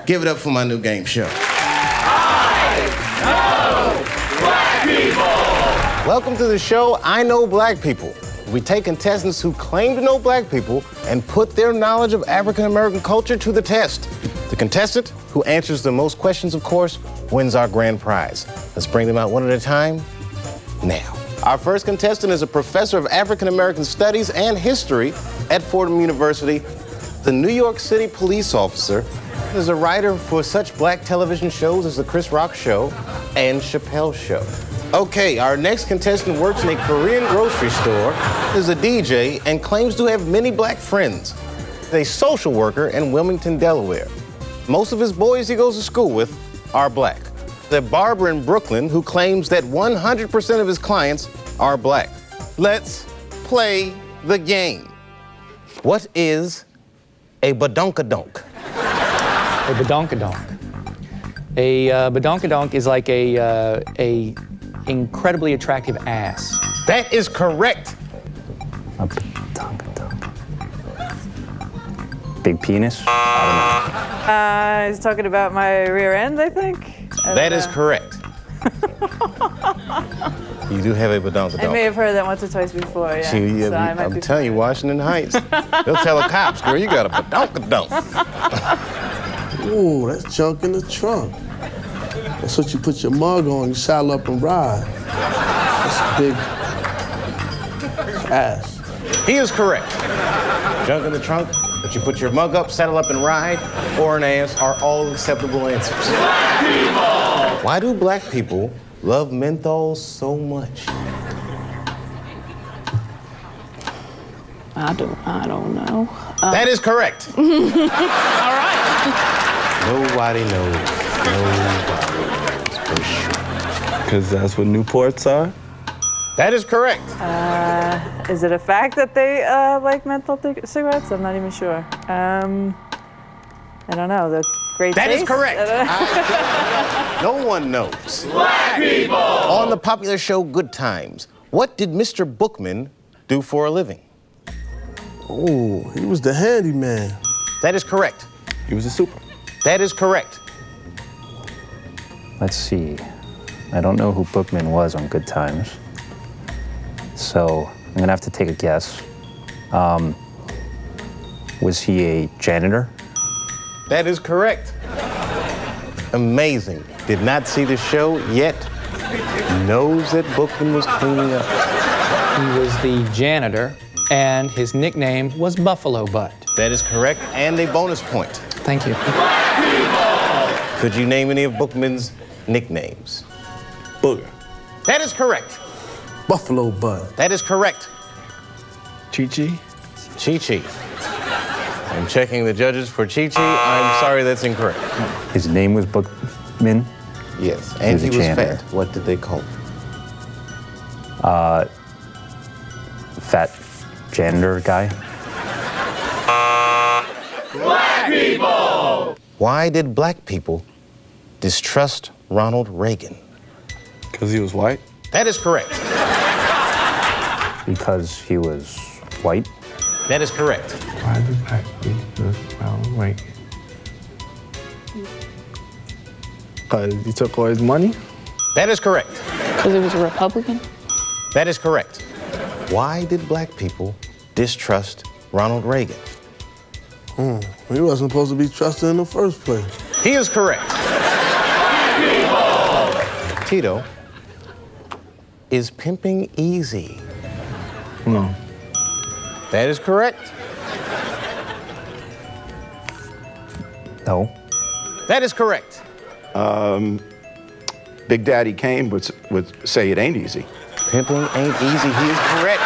Give it up for my new game show. I Know Black People! Welcome to the show, I Know Black People. We take contestants who claim to know black people and put their knowledge of African American culture to the test. The contestant who answers the most questions, of course, wins our grand prize. Let's bring them out one at a time now. Our first contestant is a professor of African American Studies and History at Fordham University, the New York City police officer, is a writer for such black television shows as The Chris Rock Show and Chappelle Show. Okay, our next contestant works in a Korean grocery store, is a DJ, and claims to have many black friends. He's a social worker in Wilmington, Delaware. Most of his boys he goes to school with are black. The barber in Brooklyn who claims that 100% of his clients are black. Let's play the game. What is a badonkadonk? A badonkadonk. A badonkadonk is like a incredibly attractive ass. That is correct. A badonkadonk. Big penis? I He's talking about my rear end, I think. That is correct. You do have a badonkadonk. I may have heard that once or twice before, yeah. See, So I might I'm be telling you, Washington Heights. They'll tell the cops, girl, you got a badonkadonk. Ooh, that's junk in the trunk. That's what you put your mug on, you saddle up and ride. That's a big ass. He is correct. Junk in the trunk, but you put your mug up, saddle up and ride, or an ass are all acceptable answers. Black people! Why do black people love menthol so much? I don't know. That is correct. All right. Nobody knows. Nobody knows for sure. Because that's what Newports are? That is correct. Is it a fact that they like menthol cigarettes? I'm not even sure. I don't know. The great That is taste? correct. No one knows. Black people! On the popular show Good Times, what did Mr. Bookman do for a living? Ooh, he was the handyman. That is correct. He was a super. That is correct. Let's see. I don't know who Bookman was on Good Times. So I'm gonna have to take a guess. Was he a janitor? That is correct. Amazing. Did not see the show yet. Knows that Bookman was cleaning up. He was the janitor, and his nickname was Buffalo Butt. That is correct, and a bonus point. Thank you. Black people! Could you name any of Bookman's nicknames? Booger. That is correct. Buffalo Butt. That is correct. Chi-Chi. Chi-Chi. I'm checking the judges for Chi-Chi. I'm sorry, that's incorrect. His name was Bookman? Yes, and he He was a was janitor. fat. What did they call him? Fat janitor guy? Black people! Why did black people distrust Ronald Reagan? Because he was white? That is correct. Because he was white? That is correct. Why did black people white? Because he took all his money? That is correct. Because he was a Republican? That is correct. Why did black people distrust Ronald Reagan? He wasn't supposed to be trusted in the first place. He is correct. Tito, is pimping easy? No. That is correct. No. That is correct. Big Daddy Kane would say it ain't easy. Pimping ain't easy. He is correct.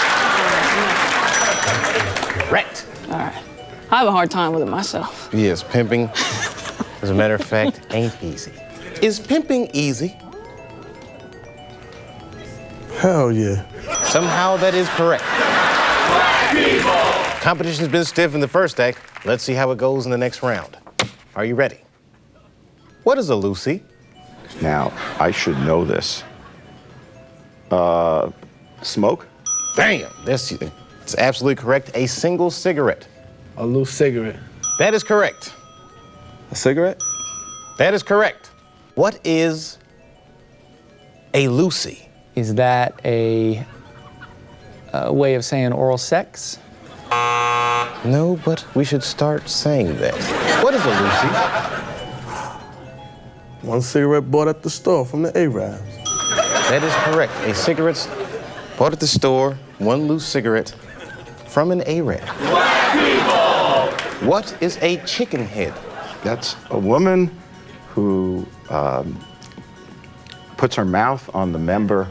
Correct. All right. I have a hard time with it myself. Yes, pimping, as a matter of fact, ain't easy. Is pimping easy? Hell yeah. Somehow that is correct. Black people! Competition's been stiff in the first act. Let's see how it goes in the next round. Are you ready? What is a Lucy? Now, I should know this. Smoke? Damn, it's absolutely correct. A single cigarette. A loose cigarette. That is correct. A cigarette? That is correct. What is a Lucy? Is that a way of saying oral sex? No, but we should start saying that. What is a Lucy? One cigarette bought at the store from the Arabs. That is correct. A cigarette bought at the store, one loose cigarette from an Arab. Black people. What is a chicken head? That's a woman who puts her mouth on the member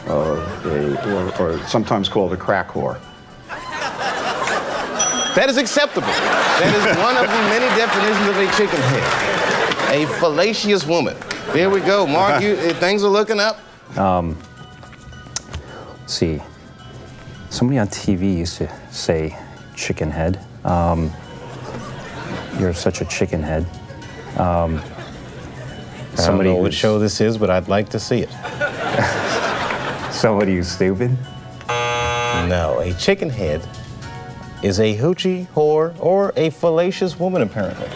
of or sometimes called a crack whore. That is acceptable. That is one of the many definitions of a chicken head. A fallacious woman. There we go. Mark, things are looking up. Let's see. Somebody on TV used to say chicken head. You're such a chicken head. Somebody would show this is, but I'd like to see it. Somebody who's stupid? No, a chicken head is a hoochie, whore, or a fallacious woman, apparently.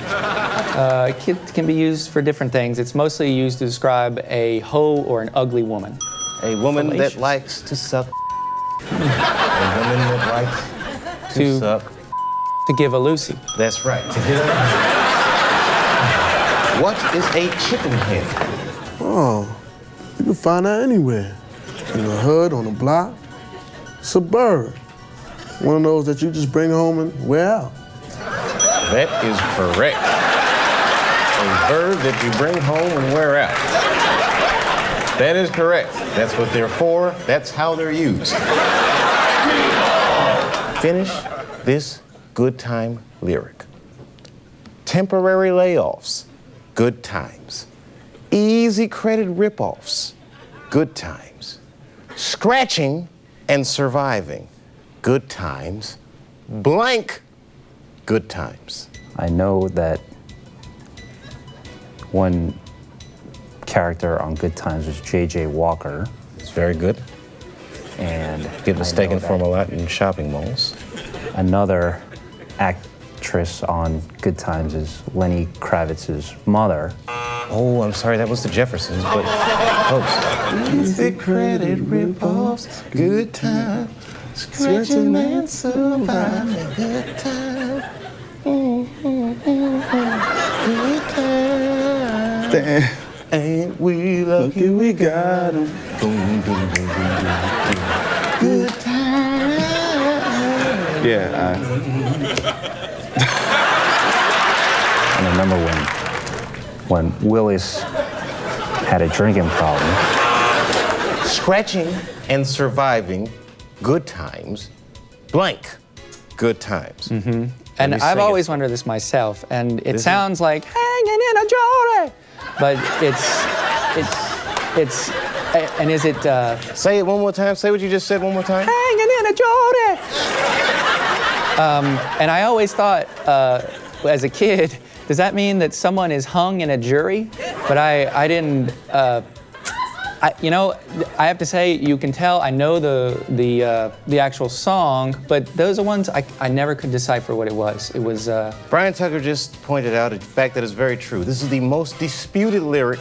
It can be used for different things. It's mostly used to describe a hoe or an ugly woman. A woman Fallacious. that likes to suck. A woman that likes to suck. To give a Lucy. That's right. What is a chicken head? Oh, you can find that anywhere. In the hood, on the block. It's a bird. One of those that you just bring home and wear out. That is correct. A bird that you bring home and wear out. That is correct. That's what they're for. That's how they're used. Finish this good time lyric. Temporary layoffs, good times. Easy credit ripoffs, good times. Scratching and surviving, good times. Blank, good times. I know that one character on Good Times was J.J. Walker. It's very good. And Get mistaken I know for him that a lot in shopping malls. another actress on Good Times is Lenny Kravitz's mother. Oh, I'm sorry, that was the Jeffersons, but folks. Easy credit ripoffs, good time. Scratching and surviving, good time. Good time. Damn. Ain't we lucky we got 'em? Boom, boom, boom, boom, boom. Good time. Yeah, And I remember when Willis had a drinking problem. Scratching and surviving, good times. Blank, good times. And me I've sing always it. wondered this myself, and it This sounds like hanging in a jolly, but and is it Say it one more time. Say what you just said one more time. hanging in a jolly? And I always thought, as a kid, does that mean that someone is hung in a jury? But I didn't. I have to say, you can tell I know the actual song, but those are ones I never could decipher what it was. It was Brian Tucker just pointed out a fact that is very true. This is the most disputed lyric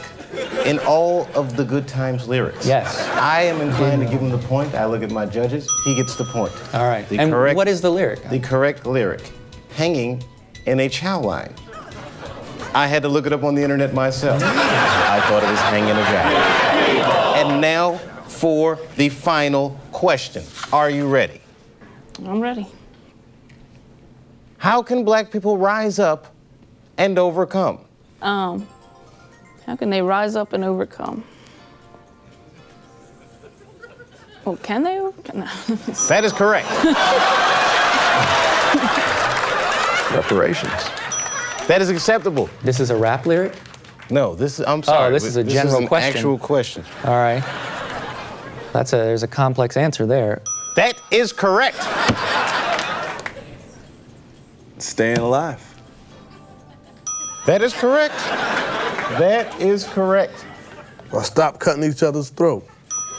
in all of the Good Times lyrics. Yes. I am inclined to give him the point. I look at my judges. He gets the point. all right. The And correct, what is the lyric? The correct lyric, hanging in a chow line. I had to look it up on the internet myself. I thought it was hanging a chow. And now for the final question. Are you ready? I'm ready. How can black people rise up and overcome? How can they rise up and overcome? Oh, can they overcome? That is correct. Reparations. That is acceptable. This is a rap lyric? No, I'm sorry. this is a general an question. actual question. All right. There's a complex answer there. That is correct. staying alive. That is correct. That is correct. Or stop cutting each other's throat.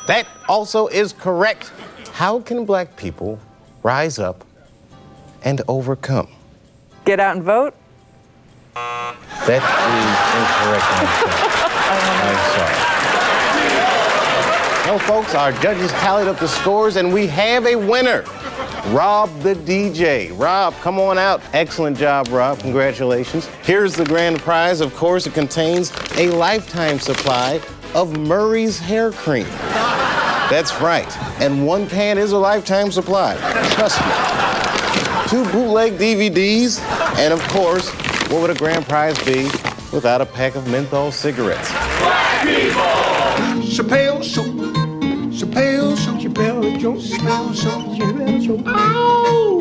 That also is correct. How can black people rise up and overcome? Get out and vote. That is incorrect. I'm sorry. No, folks, our judges tallied up the scores, and we have a winner. Rob the DJ. Rob, come on out. Excellent job, Rob. Congratulations. Here's the grand prize. Of course, it contains a lifetime supply of Murray's hair cream. That's right. And one pan is a lifetime supply. Trust me. 2 bootleg DVDs, and of course, what would a grand prize be without a pack of menthol cigarettes? Black people! Chappelle Show. Chappelle Show. Chappelle Show. Chappelle Show. Chappelle Show. Oh!